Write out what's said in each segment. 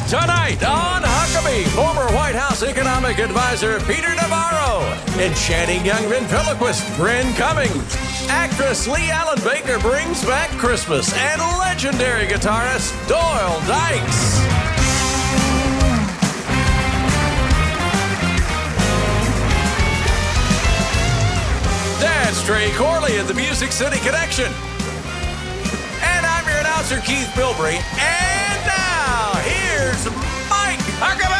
Tonight on Huckabee, former White House economic advisor Peter Navarro, enchanting young ventriloquist Bryn Cummings, actress Lee Allen Baker brings back Christmas, and legendary guitarist Doyle Dykes. That's Trey Corley of the Music City Connection. And I'm your announcer, Keith Bilbrey. And now, here's Mike Huckabee!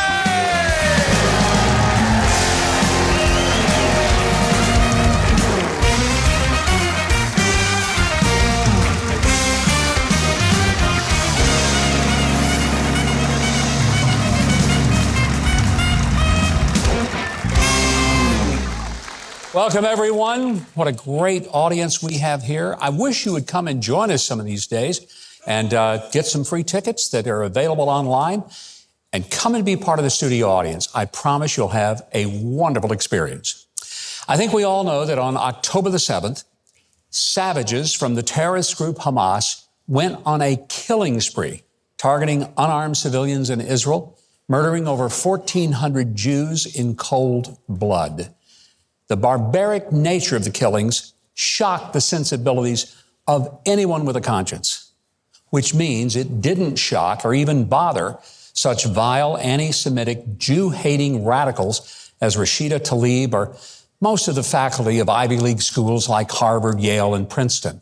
Welcome, everyone. What a great audience we have here. I wish you would come and join us some of these days and get some free tickets that are available online and come and be part of the studio audience. I promise you'll have a wonderful experience. I think we all know that on October the 7th, savages from the terrorist group Hamas went on a killing spree, targeting unarmed civilians in Israel, murdering over 1,400 Jews in cold blood. The barbaric nature of the killings shocked the sensibilities of anyone with a conscience, which means it didn't shock or even bother such vile anti-Semitic Jew-hating radicals as Rashida Tlaib or most of the faculty of Ivy League schools like Harvard, Yale, and Princeton.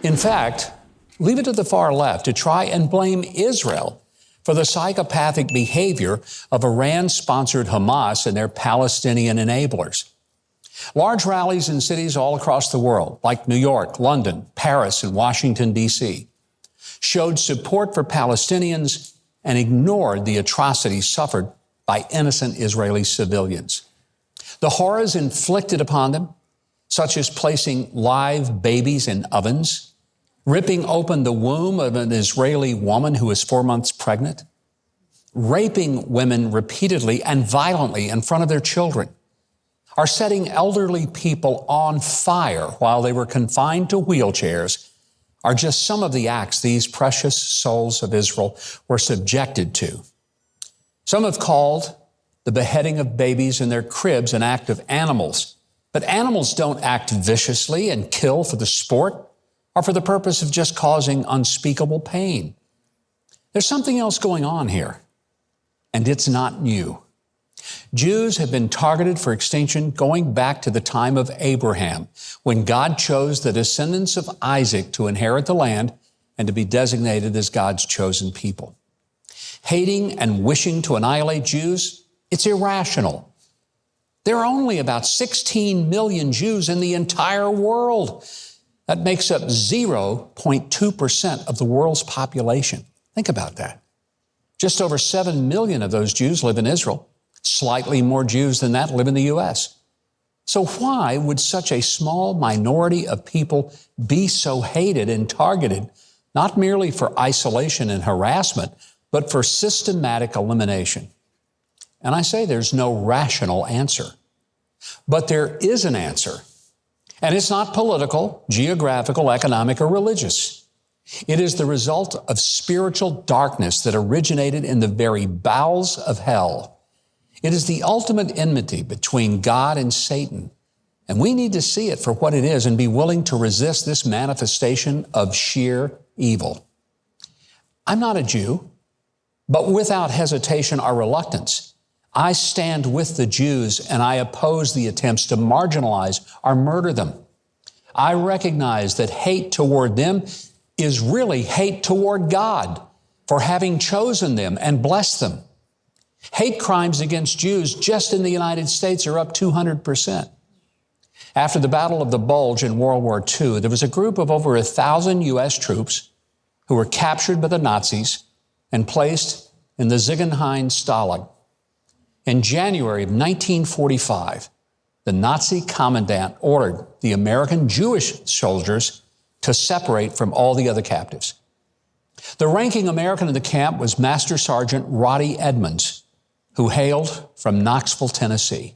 In fact, leave it to the far left to try and blame Israel for the psychopathic behavior of Iran-sponsored Hamas and their Palestinian enablers. Large rallies in cities all across the world, like New York, London, Paris, and Washington, D.C., showed support for Palestinians and ignored the atrocities suffered by innocent Israeli civilians. The horrors inflicted upon them, such as placing live babies in ovens, ripping open the womb of an Israeli woman who is 4 months pregnant, raping women repeatedly and violently in front of their children, are setting elderly people on fire while they were confined to wheelchairs, are just some of the acts these precious souls of Israel were subjected to. Some have called the beheading of babies in their cribs an act of animals, but animals don't act viciously and kill for the sport or for the purpose of just causing unspeakable pain. There's something else going on here, and it's not new. Jews have been targeted for extinction going back to the time of Abraham, when God chose the descendants of Isaac to inherit the land and to be designated as God's chosen people. Hating and wishing to annihilate Jews, it's irrational. There are only about 16 million Jews in the entire world. That makes up 0.2% of the world's population. Think about that. Just over 7 million of those Jews live in Israel. Slightly more Jews than that live in the U.S. So why would such a small minority of people be so hated and targeted, not merely for isolation and harassment, but for systematic elimination? And I say there's no rational answer. But there is an answer. And it's not political, geographical, economic, or religious. It is the result of spiritual darkness that originated in the very bowels of hell. It is the ultimate enmity between God and Satan. And we need to see it for what it is and be willing to resist this manifestation of sheer evil. I'm not a Jew, but without hesitation or reluctance, I stand with the Jews and I oppose the attempts to marginalize or murder them. I recognize that hate toward them is really hate toward God for having chosen them and blessed them. Hate crimes against Jews just in the United States are up 200%. After the Battle of the Bulge in World War II, there was a group of over 1,000 U.S. troops who were captured by the Nazis and placed in the Ziegenhain Stalag. In January of 1945, the Nazi commandant ordered the American Jewish soldiers to separate from all the other captives. The ranking American in the camp was Master Sergeant Roddy Edmonds, who hailed from Knoxville, Tennessee.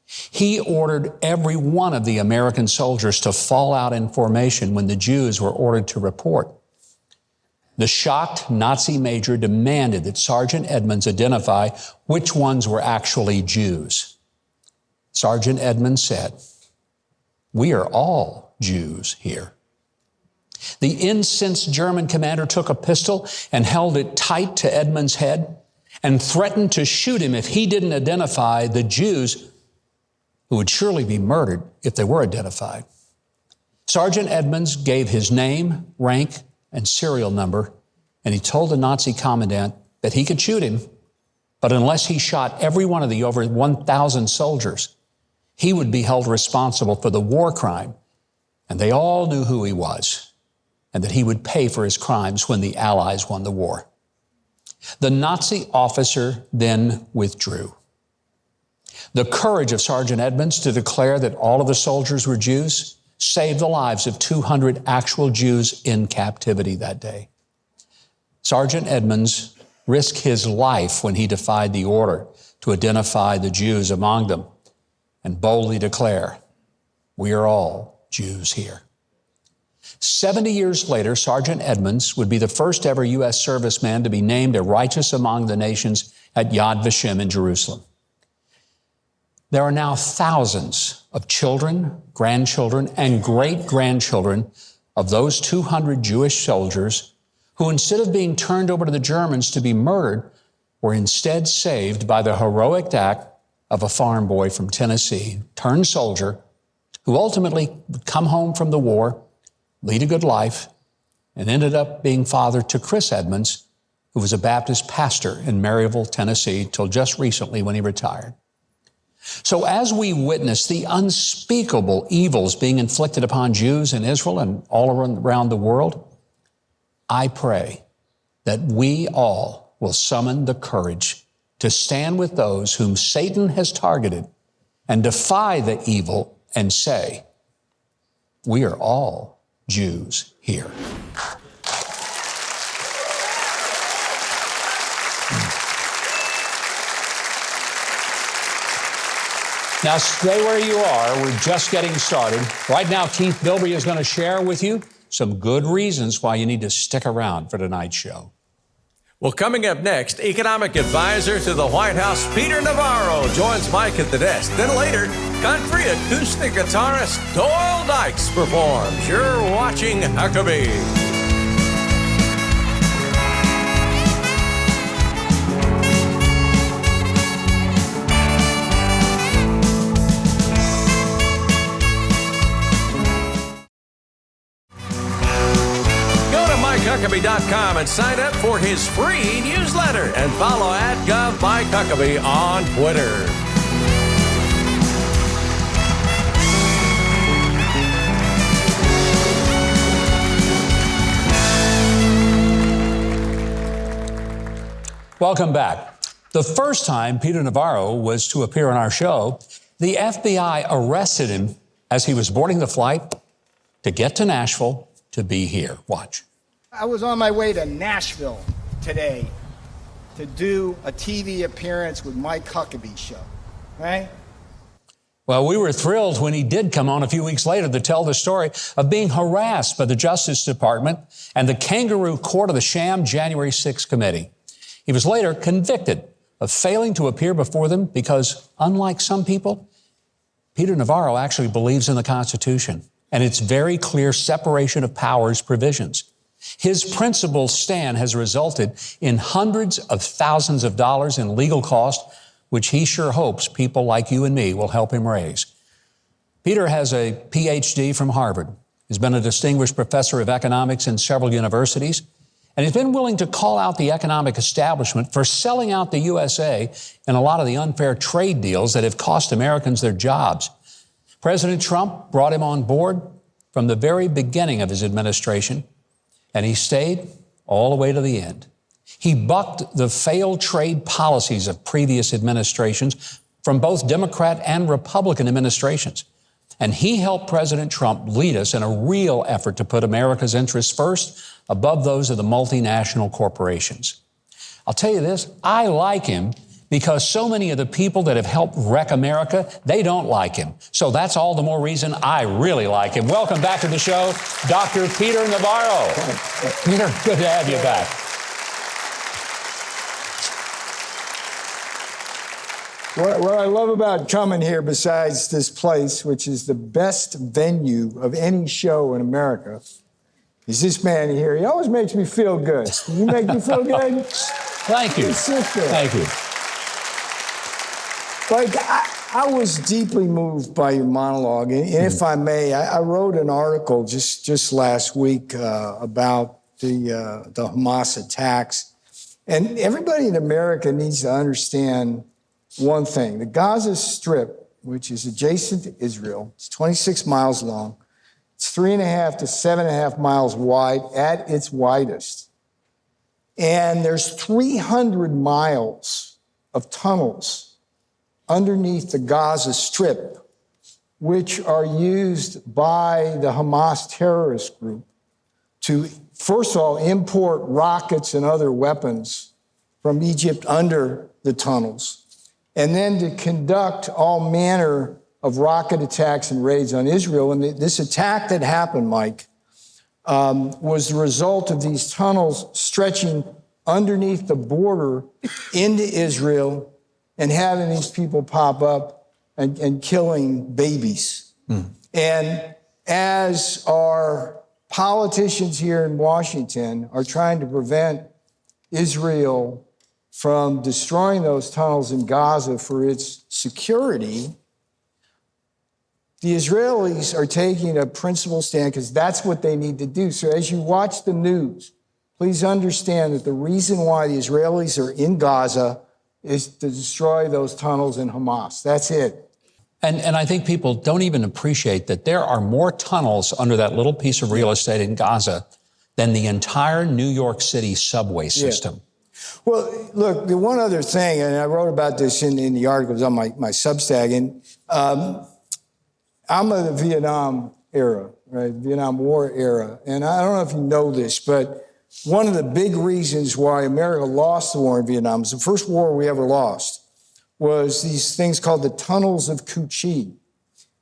He ordered every one of the American soldiers to fall out in formation when the Jews were ordered to report. The shocked Nazi major demanded that Sergeant Edmunds identify which ones were actually Jews. Sergeant Edmunds said, "We are all Jews here." The incensed German commander took a pistol and held it tight to Edmunds' head and threatened to shoot him if he didn't identify the Jews who would surely be murdered if they were identified. Sergeant Edmunds gave his name, rank, and serial number, and he told the Nazi commandant that he could shoot him, but unless he shot every one of the over 1,000 soldiers, he would be held responsible for the war crime, and they all knew who he was, and that he would pay for his crimes when the Allies won the war. The Nazi officer then withdrew. The courage of Sergeant Edmunds to declare that all of the soldiers were Jews saved the lives of 200 actual Jews in captivity that day. Sergeant Edmunds risked his life when he defied the order to identify the Jews among them and boldly declare, "We are all Jews here." 70 years later, Sergeant Edmunds would be the first ever U.S. serviceman to be named a righteous among the nations at Yad Vashem in Jerusalem. There are now thousands of children, grandchildren, and great-grandchildren of those 200 Jewish soldiers who, instead of being turned over to the Germans to be murdered, were instead saved by the heroic act of a farm boy from Tennessee, turned soldier, who ultimately would come home from the war, lead a good life, and ended up being father to Chris Edmunds, who was a Baptist pastor in Maryville, Tennessee, till just recently when he retired. So as we witness the unspeakable evils being inflicted upon Jews in Israel and all around the world, I pray that we all will summon the courage to stand with those whom Satan has targeted and defy the evil and say, "We are all Jews here." Now, stay where you are. We're just getting started. Right now, Keith Bilbrey is going to share with you some good reasons why you need to stick around for tonight's show. Well, coming up next, economic advisor to the White House, Peter Navarro, joins Mike at the desk. Then later, country acoustic guitarist Doyle Dykes performs. You're watching Huckabee. Huckabee.com and sign up for his free newsletter and follow @Gov Mike Huckabee on Twitter. Welcome back. The first time Peter Navarro was to appear on our show, the FBI arrested him as he was boarding the flight to get to Nashville to be here. Watch. I was on my way to Nashville today to do a TV appearance with Mike Huckabee show, right? Well, we were thrilled when he did come on a few weeks later to tell the story of being harassed by the Justice Department and the kangaroo court of the sham January 6th committee. He was later convicted of failing to appear before them because, unlike some people, Peter Navarro actually believes in the Constitution and its very clear separation of powers provisions. His principled stand has resulted in hundreds of thousands of dollars in legal costs, which he sure hopes people like you and me will help him raise. Peter has a PhD from Harvard. He's been a distinguished professor of economics in several universities, and he's been willing to call out the economic establishment for selling out the USA in a lot of the unfair trade deals that have cost Americans their jobs. President Trump brought him on board from the very beginning of his administration, and he stayed all the way to the end. He bucked the failed trade policies of previous administrations from both Democrat and Republican administrations. And he helped President Trump lead us in a real effort to put America's interests first above those of the multinational corporations. I'll tell you this, I like him because so many of the people that have helped wreck America, they don't like him. So that's all the more reason I really like him. Welcome back to the show, Dr. Peter Navarro. Peter, good to have you back. What I love about coming here, besides this place, which is the best venue of any show in America, is this man here. He always makes me feel good. You make me feel good? Thank you. Thank you. Like, I was deeply moved by your monologue. And if I may, I wrote an article just last week about the Hamas attacks. And everybody in America needs to understand one thing. The Gaza Strip, which is adjacent to Israel, it's 26 miles long. It's 3.5 to 7.5 miles wide at its widest. And there's 300 miles of tunnels underneath the Gaza Strip, which are used by the Hamas terrorist group to, first of all, import rockets and other weapons from Egypt under the tunnels, and then to conduct all manner of rocket attacks and raids on Israel. And this attack that happened, Mike, was the result of these tunnels stretching underneath the border into Israel and having these people pop up and killing babies. And as our politicians here in Washington are trying to prevent Israel from destroying those tunnels in Gaza for its security, the Israelis are taking a principled stand because that's what they need to do. So as you watch the news, please understand that the reason why the Israelis are in Gaza is to destroy those tunnels in Hamas. That's it. And I think people don't even appreciate that there are more tunnels under that little piece of real estate in Gaza than the entire New York City subway system. Yeah. Well, look, the one other thing, and I wrote about this in the articles on my Substack, and I'm of the Vietnam era, right? Vietnam War era. And I don't know if you know this, but one of the big reasons why America lost the war in Vietnam, was the first war we ever lost, was these things called the tunnels of Cu Chi.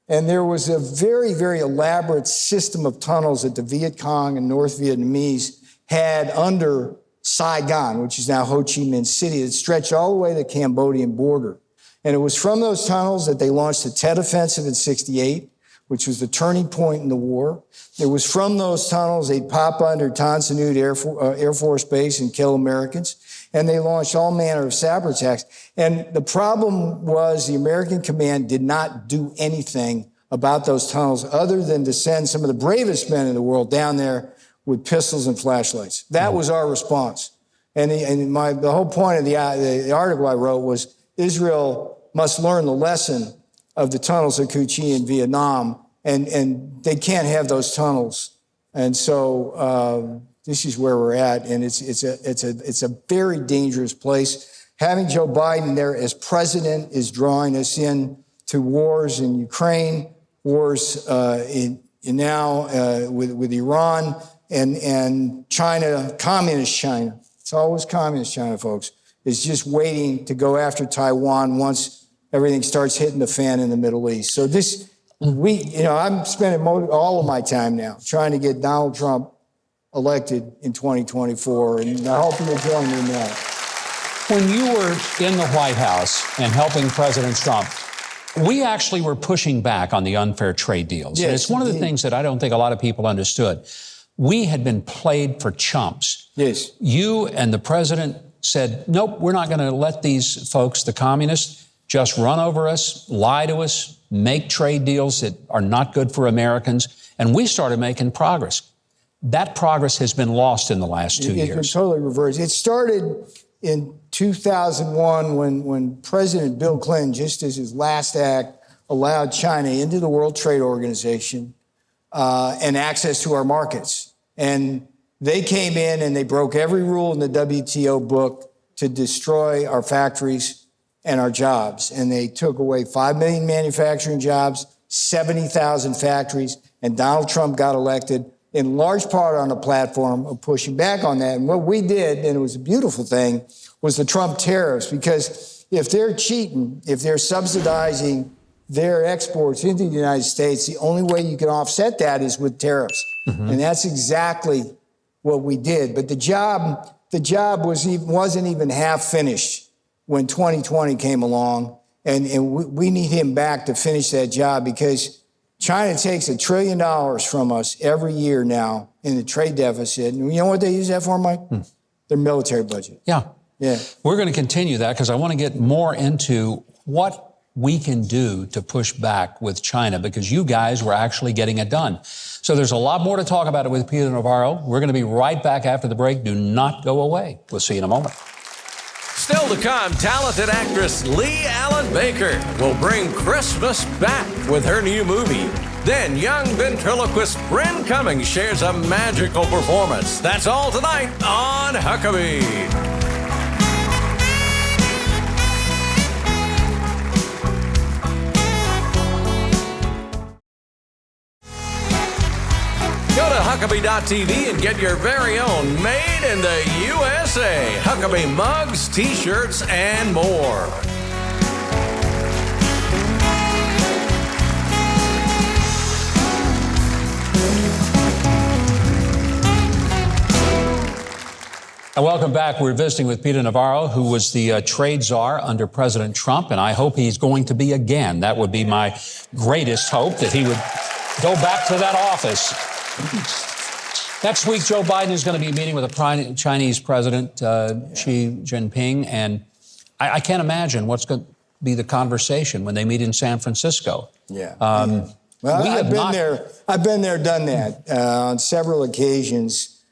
And there was a very, very elaborate system of tunnels that the Viet Cong and North Vietnamese had under Saigon, which is now Ho Chi Minh City. It stretched all the way to the Cambodian border. And it was from those tunnels that they launched the Tet Offensive in '68, which was the turning point in the war. It was from those tunnels they'd pop under Tan Son Nhut Air Force Base and kill Americans. And they launched all manner of cyber attacks. And the problem was the American command did not do anything about those tunnels other than to send some of the bravest men in the world down there with pistols and flashlights. That was our response. And the whole point of the article I wrote was Israel must learn the lesson of the tunnels of Cu Chi in Vietnam, and they can't have those tunnels. And so this is where we're at, and it's a very dangerous place. Having Joe Biden there as president is drawing us in to wars in Ukraine, wars now with Iran, and China, communist China. It's always communist China, folks, is just waiting to go after Taiwan once everything starts hitting the fan in the Middle East. So I'm spending all of my time now trying to get Donald Trump elected in 2024, and I hope you'll join me in that. When you were in the White House and helping President Trump, we actually were pushing back on the unfair trade deals. Yes, and it's one of the things that I don't think a lot of people understood. We had been played for chumps. Yes. You and the president said, nope, we're not going to let these folks, the communists, just run over us, lie to us, make trade deals that are not good for Americans. And we started making progress. That progress has been lost in the last 2 years. It's totally reversed. It started in 2001 when President Bill Clinton, just as his last act, allowed China into the World Trade Organization and access to our markets. And they came in and they broke every rule in the WTO book to destroy our factories and our jobs. And they took away 5 million manufacturing jobs, 70,000 factories, and Donald Trump got elected in large part on a platform of pushing back on that. And what we did, and it was a beautiful thing, was the Trump tariffs, because if they're cheating, if they're subsidizing their exports into the United States, the only way you can offset that is with tariffs. And that's exactly what we did. But the job wasn't even half finished when 2020 came along. And we need him back to finish that job, because China takes $1 trillion from us every year now in the trade deficit. And you know what they use that for, Mike? Their military budget. Yeah. Yeah. We're going to continue that, because I want to get more into what we can do to push back with China, because you guys were actually getting it done. So there's a lot more to talk about it with Peter Navarro. We're going to be right back after the break. Do not go away. We'll see you in a moment. Still to come, talented actress Lee Allen Baker will bring Christmas back with her new movie. Then young ventriloquist Bryn Cummings shares a magical performance. That's all tonight on Huckabee. Go to Huckabee.tv and get your very own Made in the USA Huckabee mugs, t-shirts, and more. And welcome back. We're visiting with Peter Navarro, who was the trade czar under President Trump, and I hope he's going to be again. That would be my greatest hope, that he would go back to that office. Next week, Joe Biden is going to be meeting with the Chinese president, Xi Jinping, and I can't imagine what's going to be the conversation when they meet in San Francisco. Yeah. Well, I've been there, done that on several occasions.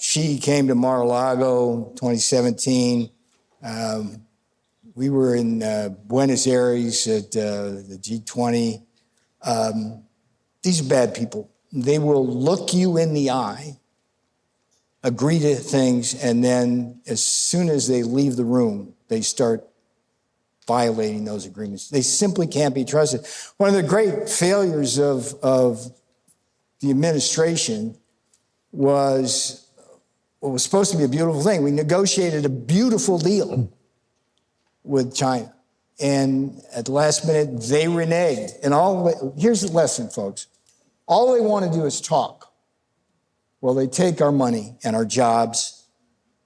Xi came to Mar-a-Lago 2017. We were in Buenos Aires at the G20. These are bad people. They will look you in the eye, agree to things, and then as soon as they leave the room, they start violating those agreements. They simply can't be trusted. One of the great failures of the administration was what was supposed to be a beautiful thing. We negotiated a beautiful deal with China. And at the last minute, they reneged. And here's the lesson, folks. All they want to do is talk. Well, they take our money and our jobs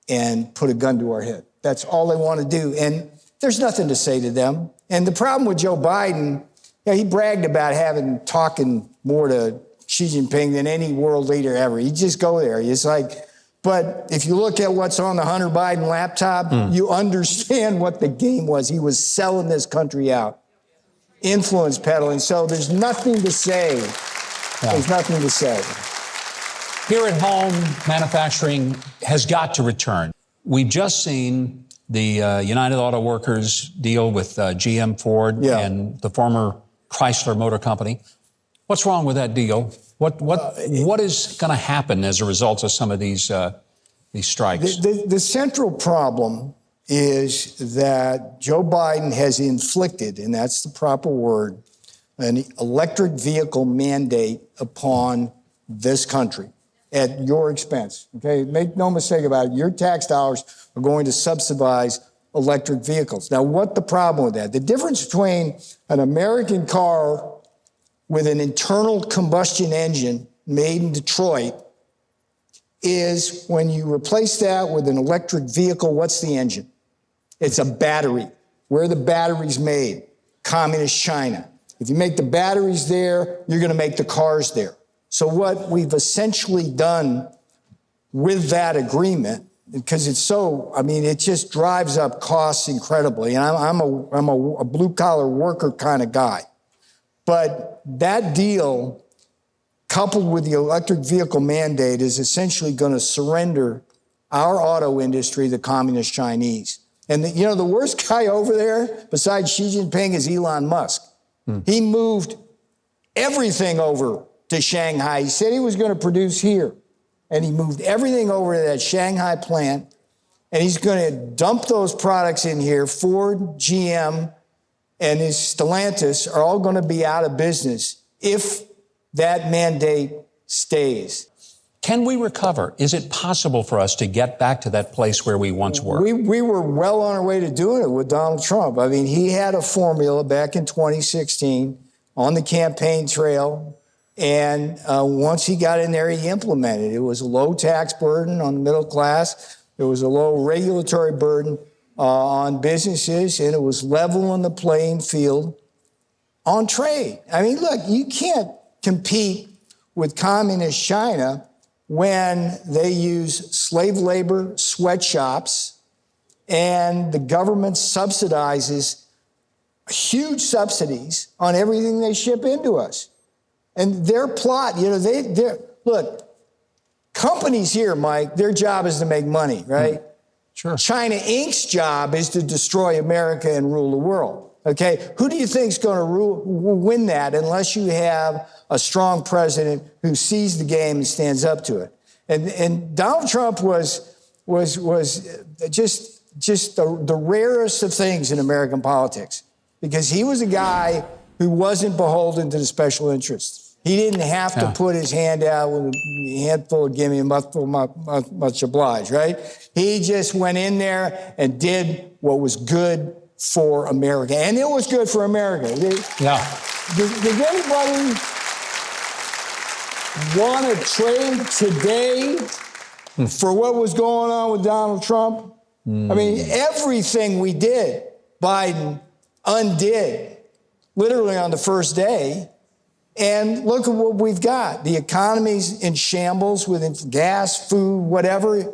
and put a gun to our head. That's all they want to do. And there's nothing to say to them. And the problem with Joe Biden, he bragged about talking more to Xi Jinping than any world leader ever. He'd just go there. It's like, but if you look at what's on the Hunter Biden laptop, you understand what the game was. He was selling this country out, influence peddling. So there's nothing to say. There's nothing to say. Here at home, manufacturing has got to return. We've just seen the United Auto Workers deal with GM, Ford, and the former Chrysler Motor Company. What's wrong with that deal? What is going to happen as a result of some of these strikes? The central problem is that Joe Biden has inflicted, and that's the proper word, an electric vehicle mandate upon this country at your expense. Okay, make no mistake about it. Your tax dollars are going to subsidize electric vehicles. Now, what's the problem with that? The difference between an American car with an internal combustion engine made in Detroit is when you replace that with an electric vehicle, what's the engine? It's a battery. Where are the batteries made? Communist China. If you make the batteries there, you're going to make the cars there. So what we've essentially done with that agreement, because it's so, it just drives up costs incredibly. And I'm a blue-collar worker kind of guy. But that deal, coupled with the electric vehicle mandate, is essentially going to surrender our auto industry to the communist Chinese. And the worst guy over there, besides Xi Jinping, is Elon Musk. He moved everything over to Shanghai. He said he was going to produce here. And he moved everything over to that Shanghai plant. And he's going to dump those products in here. Ford, GM, and his Stellantis are all going to be out of business if that mandate stays. Can we recover? Is it possible for us to get back to that place where we once were? We were well on our way to doing it with Donald Trump. I mean, he had a formula back in 2016 on the campaign trail. And once he got in there, he implemented it. It was a low tax burden on the middle class. There was a low regulatory burden on businesses, and it was leveling the playing field on trade. I mean, look, you can't compete with communist China when they use slave labor, sweatshops, and the government subsidizes huge subsidies on everything they ship into us. And their plot, you know, look, companies here, Mike, their job is to make money, right? Sure. China Inc.'s job is to destroy America and rule the world. Okay, who do you think is going to win that unless you have a strong president who sees the game and stands up to it? And Donald Trump was just the rarest of things in American politics, because he was a guy who wasn't beholden to the special interests. He didn't have to put his hand out with a handful of gimme, a mouthful, much obliged, right? He just went in there and did what was good for America. And it was good for America. Does anybody want to trade today for what was going on with Donald Trump? I mean, everything we did, Biden undid, literally on the first day. And look at what we've got. The economy's in shambles with gas, food, whatever.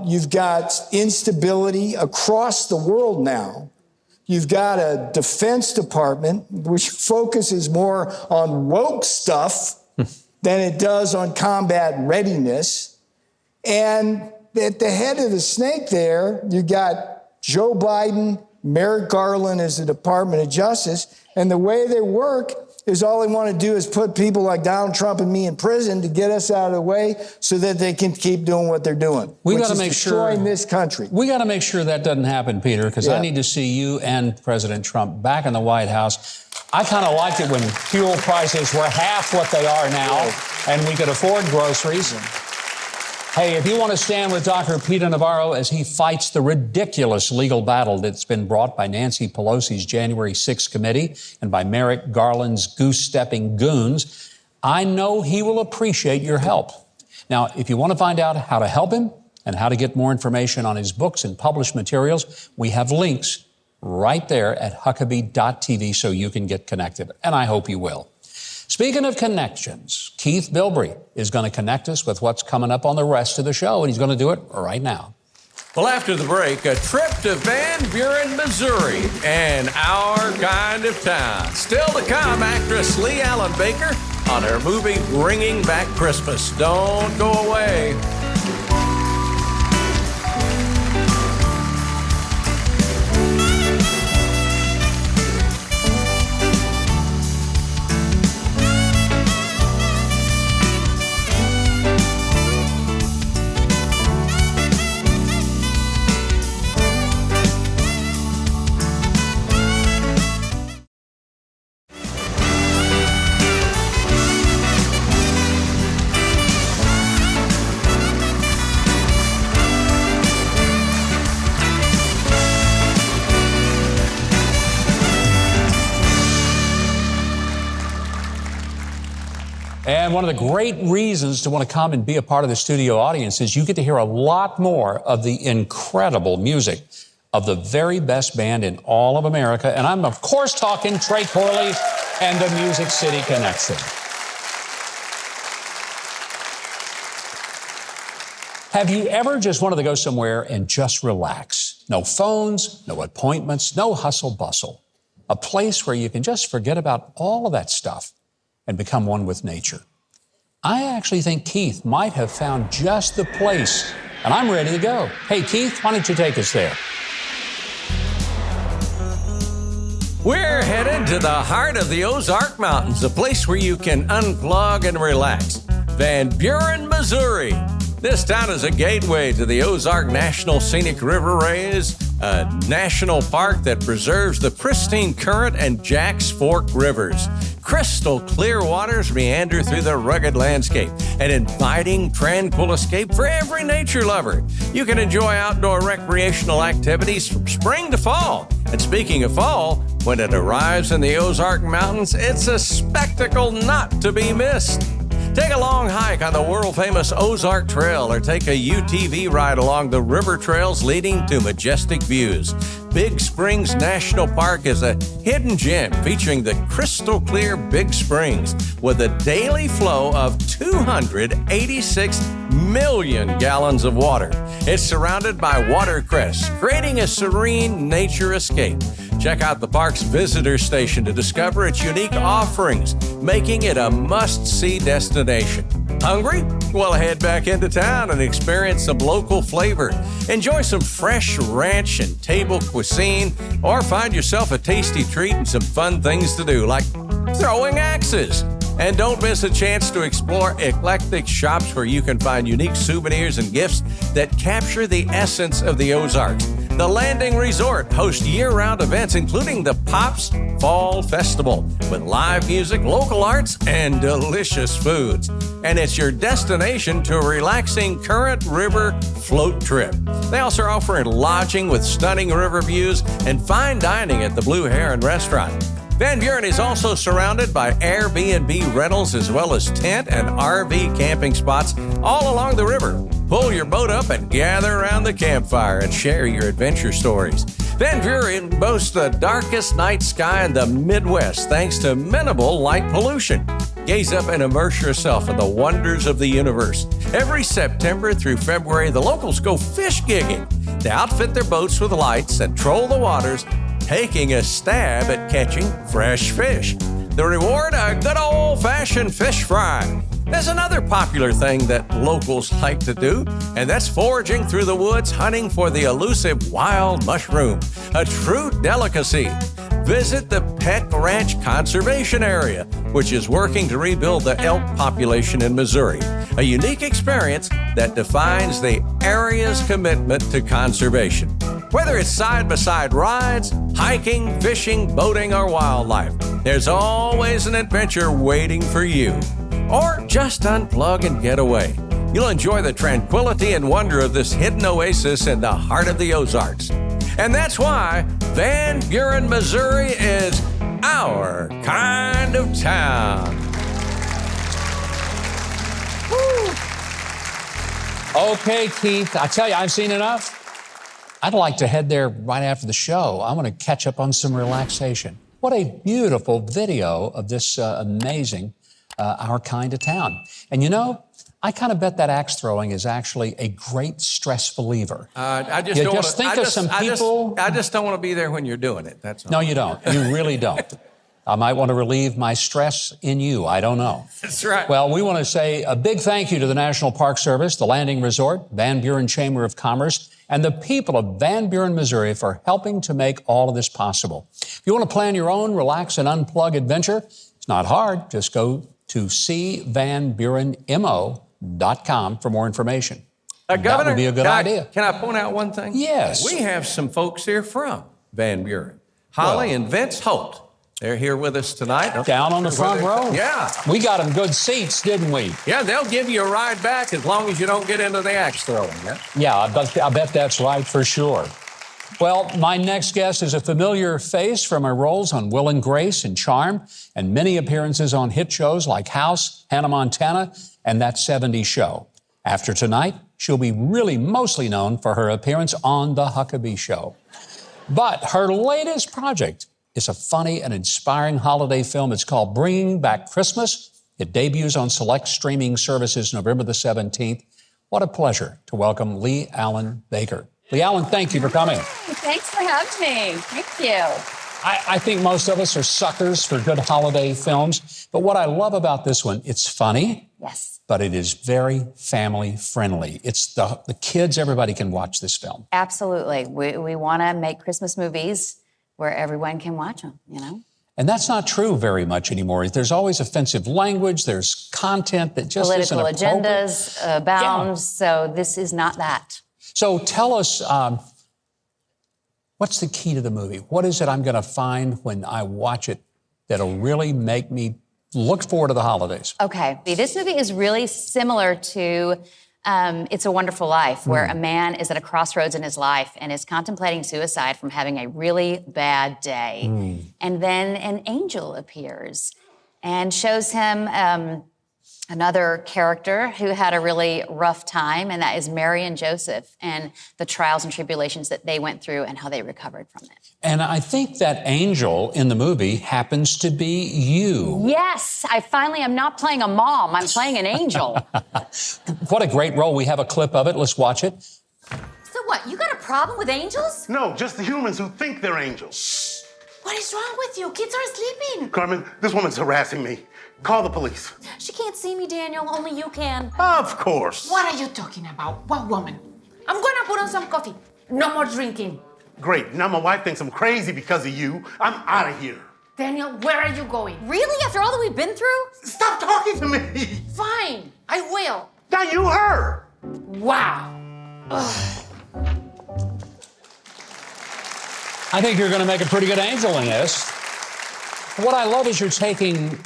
You've got instability across the world now. You've got a Defense Department which focuses more on woke stuff than it does on combat readiness. And at the head of the snake there, you got Joe Biden, Merrick Garland as the Department of Justice, and the way they work is all they want to do is put people like Donald Trump and me in prison to get us out of the way so that they can keep doing what they're doing. We got to make destroying this country. We got to make sure that doesn't happen, Peter, because I need to see you and President Trump back in the White House. I kind of liked it when fuel prices were half what they are now, and we could afford groceries. Hey, if you want to stand with Dr. Peter Navarro as he fights the ridiculous legal battle that's been brought by Nancy Pelosi's January 6th committee and by Merrick Garland's goose-stepping goons, I know he will appreciate your help. Now, if you want to find out how to help him and how to get more information on his books and published materials, we have links right there at Huckabee.tv so you can get connected, and I hope you will. Speaking of connections, Keith Bilbrey is going to connect us with what's coming up on the rest of the show, and he's going to do it right now. Well, after the break, a trip to Van Buren, Missouri, and our kind of town. Still to come, actress Lee Allen Baker on her movie Bringing Back Christmas. Don't go away. And one of the great reasons to want to come and be a part of the studio audience is you get to hear a lot more of the incredible music of the very best band in all of America. And I'm, of course, talking Trey Corley and the Music City Connection. Have you ever just wanted to go somewhere and just relax? No phones, no appointments, no hustle bustle. A place where you can just forget about all of that stuff and become one with nature. I actually think Keith might have found just the place, and I'm ready to go. Hey, Keith, why don't you take us there? We're headed to the heart of the Ozark Mountains, a place where you can unplug and relax. Van Buren, Missouri. This town is a gateway to the Ozark National Scenic Riverways, a national park that preserves the pristine Current and Jack's Fork rivers. Crystal clear waters meander through the rugged landscape, an inviting, tranquil escape for every nature lover. You can enjoy outdoor recreational activities from spring to fall. And speaking of fall, when it arrives in the Ozark Mountains, it's a spectacle not to be missed. Take a long hike on the world-famous Ozark Trail or take a UTV ride along the river trails leading to majestic views. Big Springs National Park is a hidden gem featuring the crystal clear Big Springs with a daily flow of 286 million gallons of water. It's surrounded by watercress, creating a serene nature escape. Check out the park's visitor station to discover its unique offerings, making it a must-see destination. Hungry? Well, head back into town and experience some local flavor. Enjoy some fresh ranch and table cuisine, or find yourself a tasty treat and some fun things to do, like throwing axes. And don't miss a chance to explore eclectic shops where you can find unique souvenirs and gifts that capture the essence of the Ozarks. The Landing Resort hosts year-round events, including the Pops Fall Festival, with live music, local arts, and delicious foods. And it's your destination to a relaxing Current River float trip. They also are offering lodging with stunning river views and fine dining at the Blue Heron Restaurant. Van Buren is also surrounded by Airbnb rentals as well as tent and RV camping spots all along the river. Pull your boat up and gather around the campfire and share your adventure stories. Van Buren boasts the darkest night sky in the Midwest thanks to minimal light pollution. Gaze up and immerse yourself in the wonders of the universe. Every September through February, the locals go fish gigging. They outfit their boats with lights and troll the waters, taking a stab at catching fresh fish. The reward, a good old-fashioned fish fry. There's another popular thing that locals like to do, and that's foraging through the woods hunting for the elusive wild mushroom, a true delicacy. Visit the Peck Ranch Conservation Area, which is working to rebuild the elk population in Missouri, a unique experience that defines the area's commitment to conservation. Whether it's side-by-side rides, hiking, fishing, boating, or wildlife, there's always an adventure waiting for you. Or just unplug and get away. You'll enjoy the tranquility and wonder of this hidden oasis in the heart of the Ozarks. And that's why Van Buren, Missouri is our kind of town. Woo. Okay, Keith, I tell you, I've seen enough. I'd like to head there right after the show. I want to catch up on some relaxation. What a beautiful video of this amazing our kind of town. And you know, I kind of bet that axe throwing is actually a great stress reliever. I just don't want to be there when you're doing it. That's all. No, you don't. You really don't. I might want to relieve my stress in you. I don't know. That's right. Well, we want to say a big thank you to the National Park Service, the Landing Resort, Van Buren Chamber of Commerce, and the people of Van Buren, Missouri for helping to make all of this possible. If you want to plan your own relax and unplug adventure, it's not hard. Just go to cvanburenmo.com for more information. Governor, that would be a good idea. Can I point out one thing? Yes. We have some folks here from Van Buren. Holly and Vince Holt. They're here with us tonight. Down on the front row? Yeah. We got them good seats, didn't we? Yeah, they'll give you a ride back as long as you don't get into the axe throwing. Yeah, I bet that's right for sure. Well, my next guest is a familiar face from her roles on Will and Grace and Charm and many appearances on hit shows like House, Hannah Montana, and That 70s Show. After tonight, she'll be really mostly known for her appearance on The Huckabee Show. But her latest project is a funny and inspiring holiday film. It's called Bringing Back Christmas. It debuts on select streaming services November the 17th. What a pleasure to welcome Lee Allen Baker. Lee Allen, thank you for coming. Thanks for having me. Thank you. I think most of us are suckers for good holiday films, but what I love about this one, it's funny. Yes. But it is very family friendly. It's the kids, everybody can watch this film. Absolutely. We want to make Christmas movies where everyone can watch them, you know? And that's not true very much anymore. There's always offensive language. There's content that just isn't appropriate. Political agendas abound, so this is not that. So tell us, What's the key to the movie? What is it I'm going to find when I watch it that'll really make me look forward to the holidays? Okay, this movie is really similar to It's a Wonderful Life, where a man is at a crossroads in his life and is contemplating suicide from having a really bad day. And then an angel appears and shows him another character who had a really rough time, and that is Mary and Joseph and the trials and tribulations that they went through and how they recovered from it. And I think that angel in the movie happens to be you. Yes, I'm not playing a mom, I'm playing an angel. What a great role. We have a clip of it. Let's watch it. So what, you got a problem with angels? No, just the humans who think they're angels. What is wrong with you? Kids are sleeping. Carmen, this woman's harassing me. Call the police. She can't see me, Daniel. Only you can. Of course. What are you talking about? What woman? I'm gonna put on some coffee. No more drinking. Great. Now my wife thinks I'm crazy because of you. I'm out of here. Daniel, where are you going? Really? After all that we've been through? Stop talking to me. Fine, I will. Now you her. Wow. I think you're going to make a pretty good angel in this. What I love is you're taking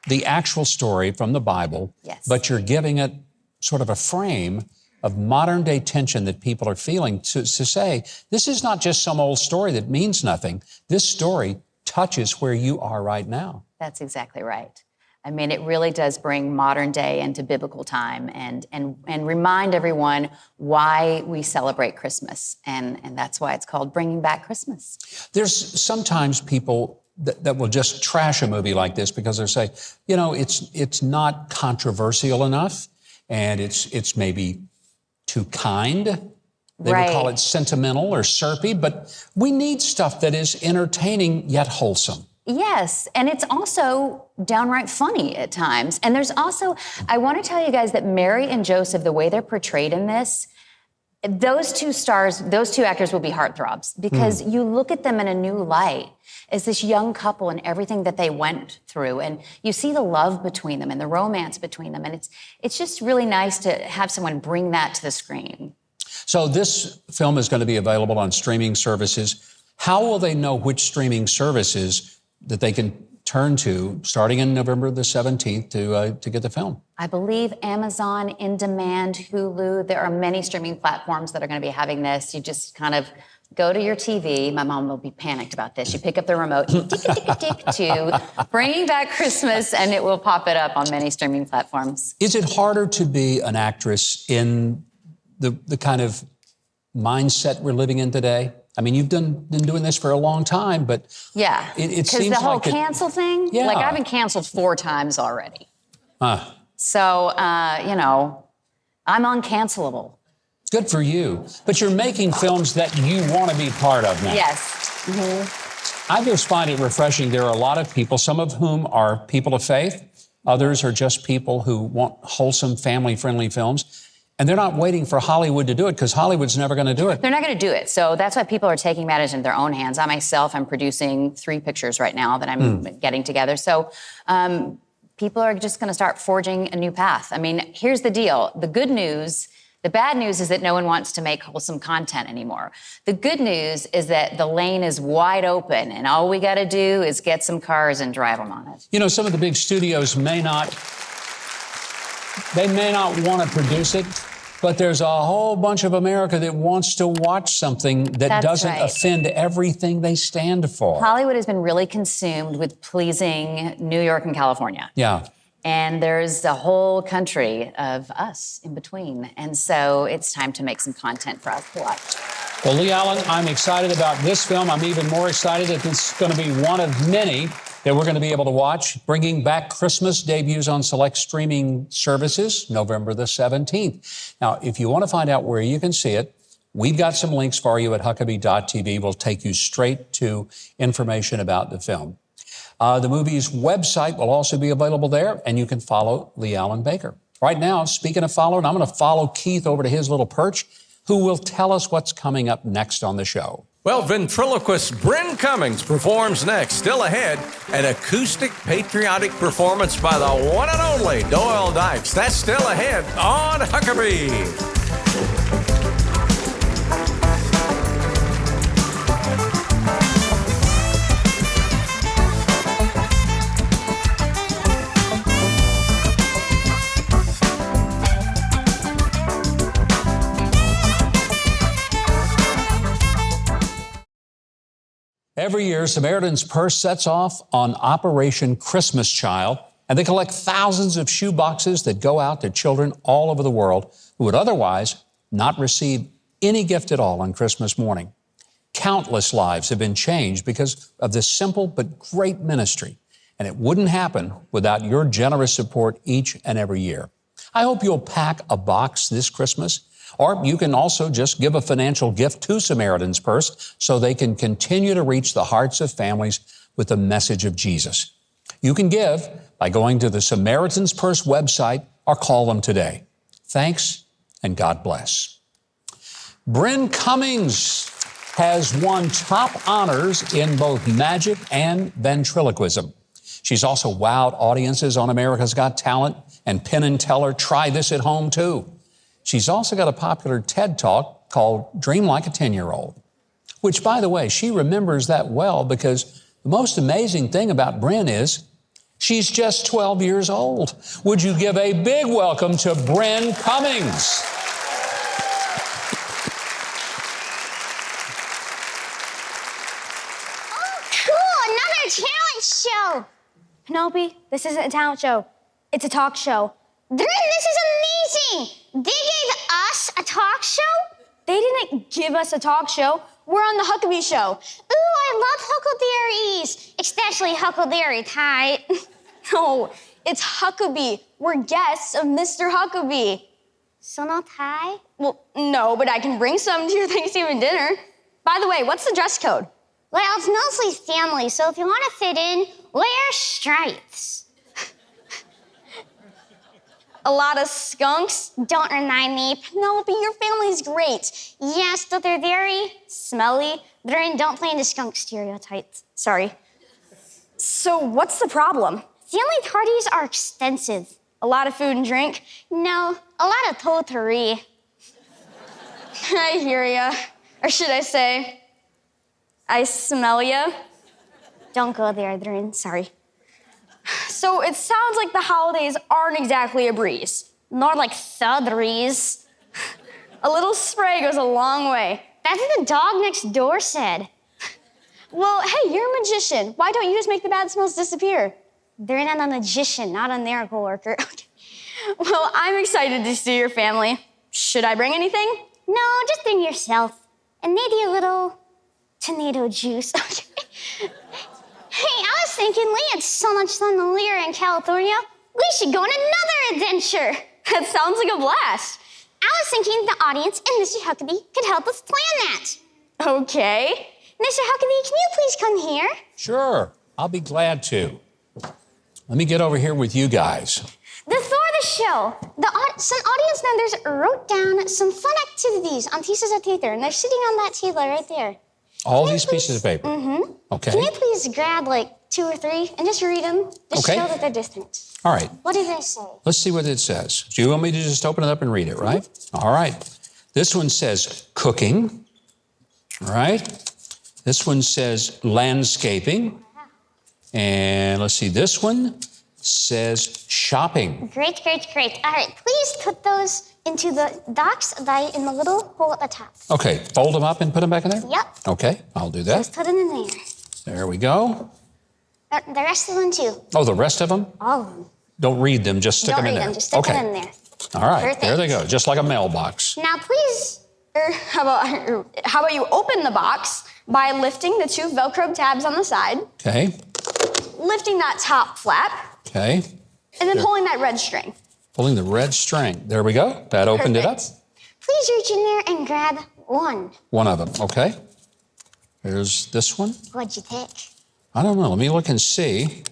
the actual story from the Bible, Yes. but you're giving it sort of a frame of modern day tension that people are feeling to say, this is not just some old story that means nothing. This story touches where you are right now. That's exactly right. I mean, it really does bring modern day into biblical time and remind everyone why we celebrate Christmas. And that's why it's called Bringing Back Christmas. There's sometimes people that will just trash a movie like this because they'll say, you know, it's not controversial enough, and it's maybe too kind. They would call it sentimental or syrupy, but we need stuff that is entertaining yet wholesome. Yes, and it's also downright funny at times. And there's also, I want to tell you guys that Mary and Joseph, the way they're portrayed in this, those two actors will be heartthrobs because you look at them in a new light as this young couple and everything that they went through. And you see the love between them and the romance between them. And it's just really nice to have someone bring that to the screen. So this film is going to be available on streaming services. How will they know which streaming services that they can turn to starting in November the 17th to get the film? I believe Amazon, In Demand, Hulu, there are many streaming platforms that are going to be having this. You just kind of go to your TV. My mom will be panicked about this. You pick up the remote, tick, tick, tick, tick, to Bringing Back Christmas, and it will pop it up on many streaming platforms. Is it harder to be an actress in the kind of mindset we're living in today? I mean, you've been doing this for a long time, but yeah, it seems because the whole like cancel thing, Yeah. like I've been canceled 4 times already. Huh. So, you know, I'm uncancelable. Good for you. But you're making films that you want to be part of now. Yes. I just find it refreshing. There are a lot of people, some of whom are people of faith. Others are just people who want wholesome, family-friendly films. And they're not waiting for Hollywood to do it because Hollywood's never going to do it. They're not going to do it. So that's why people are taking matters into their own hands. I myself, I'm producing 3 pictures right now that I'm getting together. So people are just going to start forging a new path. I mean, here's the deal. The bad news is that no one wants to make wholesome content anymore. The good news is that the lane is wide open, and all we got to do is get some cars and drive them on it. You know, some of the big studios may not want to produce it, but there's a whole bunch of America that wants to watch something that That's doesn't right. offend everything they stand for. Hollywood has been really consumed with pleasing New York and California. Yeah. And there's a whole country of us in between. And so it's time to make some content for us to watch. Well, Lee Allen, I'm excited about this film. I'm even more excited that it's going to be one of many that we're going to be able to watch. Bringing Back Christmas debuts on select streaming services November the 17th. Now, if you want to find out where you can see it, we've got some links for you at Huckabee.tv. We'll take you straight to information about the film. The movie's website will also be available there, and you can follow Lee Allen Baker. Right now, speaking of following, I'm going to follow Keith over to his little perch, who will tell us what's coming up next on the show. Well, ventriloquist Bryn Cummings performs next. Still ahead, an acoustic patriotic performance by the one and only Doyle Dykes. That's still ahead on Huckabee. Every year, Samaritan's Purse sets off on Operation Christmas Child, and they collect thousands of shoe boxes that go out to children all over the world who would otherwise not receive any gift at all on Christmas morning. Countless lives have been changed because of this simple but great ministry, and it wouldn't happen without your generous support each and every year. I hope you'll pack a box this Christmas, or you can also just give a financial gift to Samaritan's Purse so they can continue to reach the hearts of families with the message of Jesus. You can give by going to the Samaritan's Purse website or call them today. Thanks, and God bless. Bryn Cummings has won top honors in both magic and ventriloquism. She's also wowed audiences on America's Got Talent and Penn and Teller Try This at Home too. She's also got a popular TED Talk called Dream Like a 10-Year-Old, which, by the way, she remembers that well because the most amazing thing about Bryn is she's just 12 years old. Would you give a big welcome to Bryn Cummings? Show. Penelope, this isn't a talent show. It's a talk show. This is amazing. They gave us a talk show? They didn't give us a talk show. We're on the Huckabee Show. Ooh, I love Huckleberries, especially Huckleberry Tide. No, it's Huckabee. We're guests of Mr. Huckabee. So not Thai? Well, no, but I can bring some to your Thanksgiving dinner. By the way, what's the dress code? Well, it's mostly family, so if you want to fit in, wear stripes. A lot of skunks? Don't remind me. Penelope, your family's great. Yes, but they're very smelly. Don't play into skunk stereotypes. Sorry. So what's the problem? Family parties are expensive. A lot of food and drink? No, a lot of potpourri. I hear ya. Or should I say, I smell ya. Don't go there, Adrian. Sorry. So it sounds like the holidays aren't exactly a breeze. Nor like thudries. A little spray goes a long way. That's what the dog next door said. Well, hey, you're a magician. Why don't you just make the bad smells disappear? They're not a magician, not a miracle worker. Well, I'm excited to see your family. Should I bring anything? No, just bring yourself. And maybe a little tomato juice. Hey, I was thinking we had so much fun here in California, we should go on another adventure. That sounds like a blast. I was thinking the audience and Mr. Huckabee could help us plan that. Okay. Mr. Huckabee, can you please come here? Sure, I'll be glad to. Let me get over here with you guys. Before the show, some audience members wrote down some fun activities on pieces of paper, and they're sitting on that table right there. All these pieces of paper? Mm-hmm. Okay. Can you please grab like 2 or 3 and just read them? Just Okay. show that they're different. All right. What do they say? Let's see what it says. Do you want me to just open it up and read it, right? All right. This one says cooking. All right. This one says landscaping. And let's see, this one says shopping. Great. All right, please put those into the docs in the little hole at the top. Okay, fold them up and put them back in there? Yep. Okay, I'll do that. Just put them in there. There we go. The rest of them too. Oh, the rest of them? All of them. Don't read them, just stick Don't them in read there. them, just stick them in there. All right, Perfect. there they go, just like a mailbox. Now please, how about you open the box by lifting the 2 Velcro tabs on the side, Okay, lifting that top flap, okay. and then pulling that red string. Pulling the red string. There we go. That opened it up. Perfect. Please reach in there and grab one. One of them, okay. There's this one. What'd you pick? I don't know, let me look and see.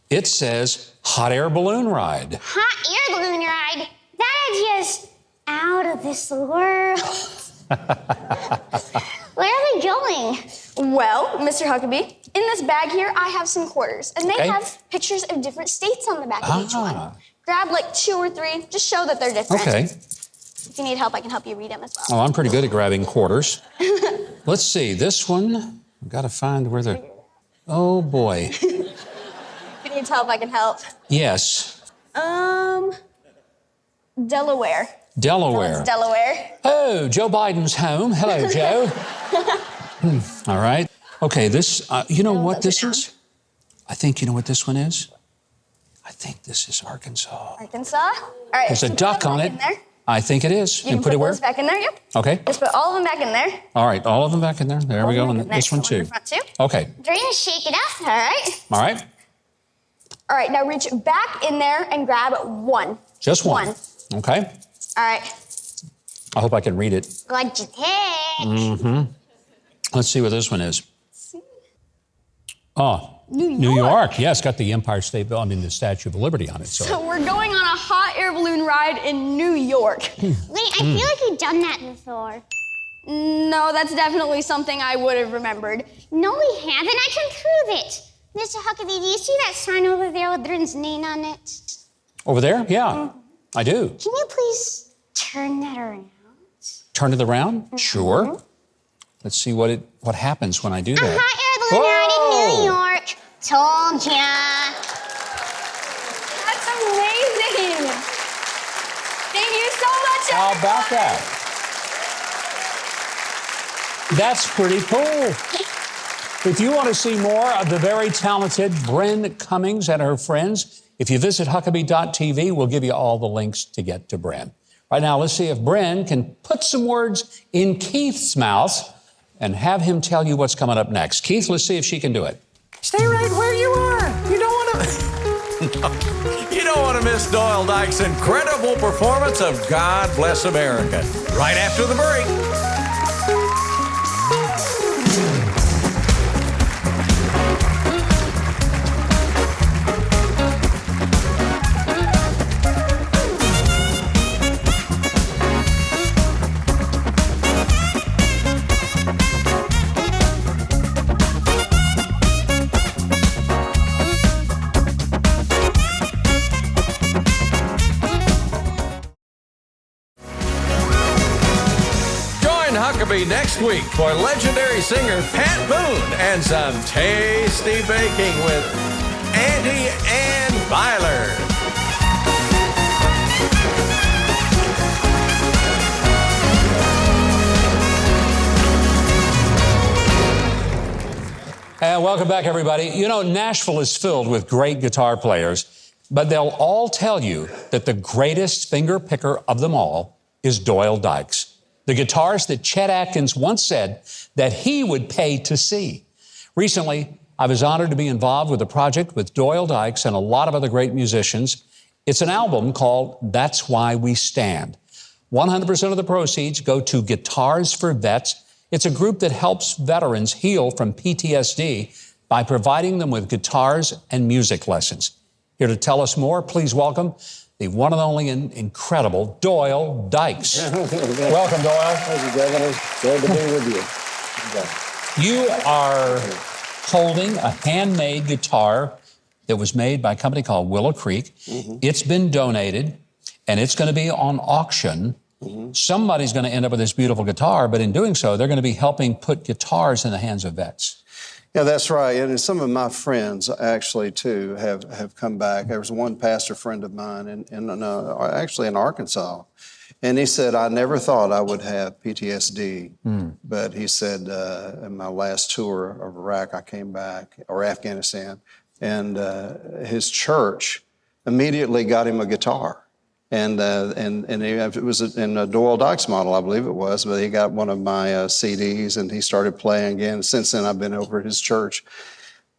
It says hot air balloon ride. Hot air balloon ride? That is just out of this world. Where are we going? Well, Mr. Huckabee, in this bag here, I have some quarters, and they Okay. have pictures of different states on the back of each one. Grab like 2 or 3, just show that they're different. Okay. If you need help, I can help you read them as well. Oh, I'm pretty good at grabbing quarters. Let's see, this one, I've got to find where the, oh boy. If you need help, I can help. Yes, Delaware. Delaware. It's Delaware. Oh, Joe Biden's home. Hello, Joe. All right. Okay, this, you know what this down. is? I think you know what this one is? I think this is Arkansas. Arkansas. All right. There's a so put duck them on back it. in there. I think it is. You can put it where? those back in there. Yep. Okay. Just put all of them back in there. All right, all of them back in there. There we go. All of And them back this in one there. too. Front too. Okay. Drain and shake it up. All right. All right. All right. Now reach back in there and grab one. Just one. Okay. All right. I hope I can read it. Glad you did. Mm-hmm. Let's see what this one is. Oh, New York. Yes, got the Empire State Building, the Statue of Liberty on it. So we're going on a hot air balloon ride in New York. Hmm. Wait, I feel like we've done that before. No, that's definitely something I would have remembered. No, we haven't. I can prove it. Mr. Huckabee, do you see that sign over there with Bryn's name on it? Over there? Yeah, I do. Can you please turn that around? Turn it around? Sure. Let's see what happens when I do A that. hot air balloon ride in New York. Told ya. That's amazing. Thank you so much. How about that? That's pretty cool. If you want to see more of the very talented Bryn Cummings and her friends, if you visit Huckabee.tv, we'll give you all the links to get to Bryn. Right now, let's see if Bryn can put some words in Keith's mouth and have him tell you what's coming up next. Keith, let's see if she can do it. Stay right where you are. You don't want to. You don't want to miss Doyle Dykes' incredible performance of God Bless America. Right after the break. Huckabee next week for legendary singer Pat Boone and some tasty baking with Auntie Ann Byler. And welcome back, everybody. You know, Nashville is filled with great guitar players, but they'll all tell you that the greatest finger picker of them all is Doyle Dykes, the guitarist that Chet Atkins once said that he would pay to see. Recently, I was honored to be involved with a project with Doyle Dykes and a lot of other great musicians. It's an album called That's Why We Stand. 100% of the proceeds go to Guitars for Vets. It's a group that helps veterans heal from PTSD by providing them with guitars and music lessons. Here to tell us more, please welcome the one and only and incredible Doyle Dykes. Welcome, Doyle. Thank you, Governor. Glad to be with you. You are holding a handmade guitar that was made by a company called Willow Creek. Mm-hmm. It's been donated, and it's going to be on auction. Mm-hmm. Somebody's going to end up with this beautiful guitar, but in doing so, they're going to be helping put guitars in the hands of vets. Yeah, that's right. And some of my friends, actually, too, have come back. There was one pastor friend of mine, actually in Arkansas, and he said, I never thought I would have PTSD. But he said, in my last tour of Iraq, I came back, or Afghanistan, and his church immediately got him a guitar. And it was in a Doyle Dykes model, I believe it was, but he got one of my CDs and he started playing again. Since then, I've been over at his church.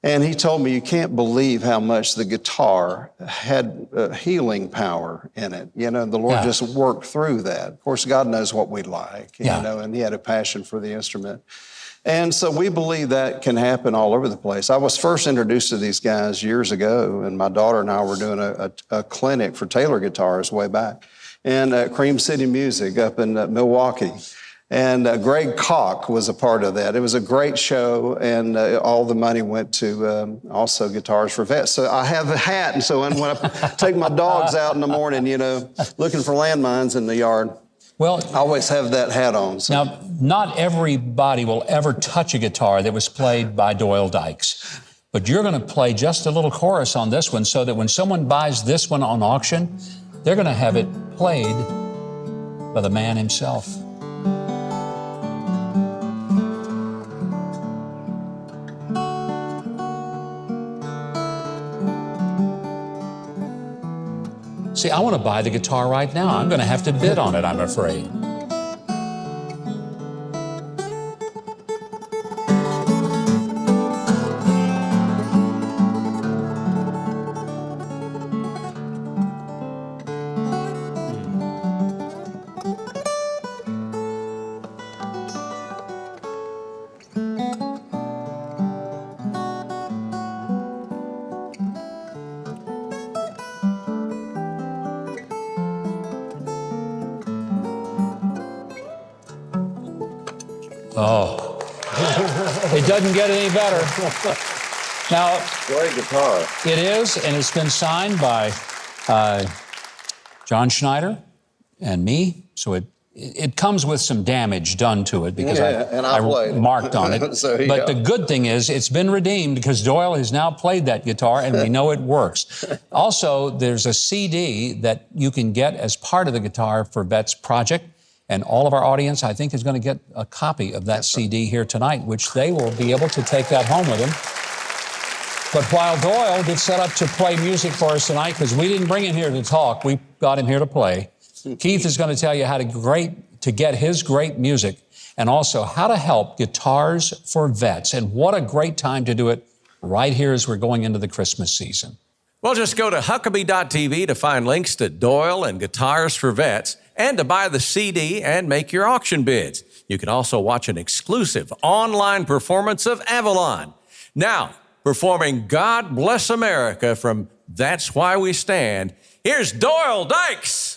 And he told me, you can't believe how much the guitar had healing power in it. You know, the Lord just worked through that. Of course, God knows what we like, you know, and he had a passion for the instrument. And so we believe that can happen all over the place. I was first introduced to these guys years ago, and my daughter and I were doing a clinic for Taylor guitars way back in Cream City Music up in Milwaukee. And Greg Koch was a part of that. It was a great show, and all the money went to also Guitars for Vets. So I have a hat, and so when I take my dogs out in the morning, you know, looking for landmines in the yard, well, I always have that hat on. So. Now, not everybody will ever touch a guitar that was played by Doyle Dykes, but you're going to play just a little chorus on this one so that when someone buys this one on auction, they're going to have it played by the man himself. See, I want to buy the guitar right now. I'm going to have to bid on it, I'm afraid. Oh, it doesn't get any better. Now, Great guitar. it is, and it's been signed by John Schneider and me, so it comes with some damage done to it because I marked on it. But the good thing is it's been redeemed because Doyle has now played that guitar and we know it works. Also, there's a CD that you can get as part of the Guitar for Vets project. And all of our audience, I think, is going to get a copy of that CD here tonight, which they will be able to take that home with them. But while Doyle gets set up to play music for us tonight, because we didn't bring him here to talk, we got him here to play, Keith is going to tell you how to get his great music and also how to help Guitars for Vets. And what a great time to do it right here as we're going into the Christmas season. Well, just go to Huckabee.tv to find links to Doyle and Guitars for Vets and to buy the CD and make your auction bids. You can also watch an exclusive online performance of Avalon. Now, performing God Bless America from That's Why We Stand, here's Doyle Dykes.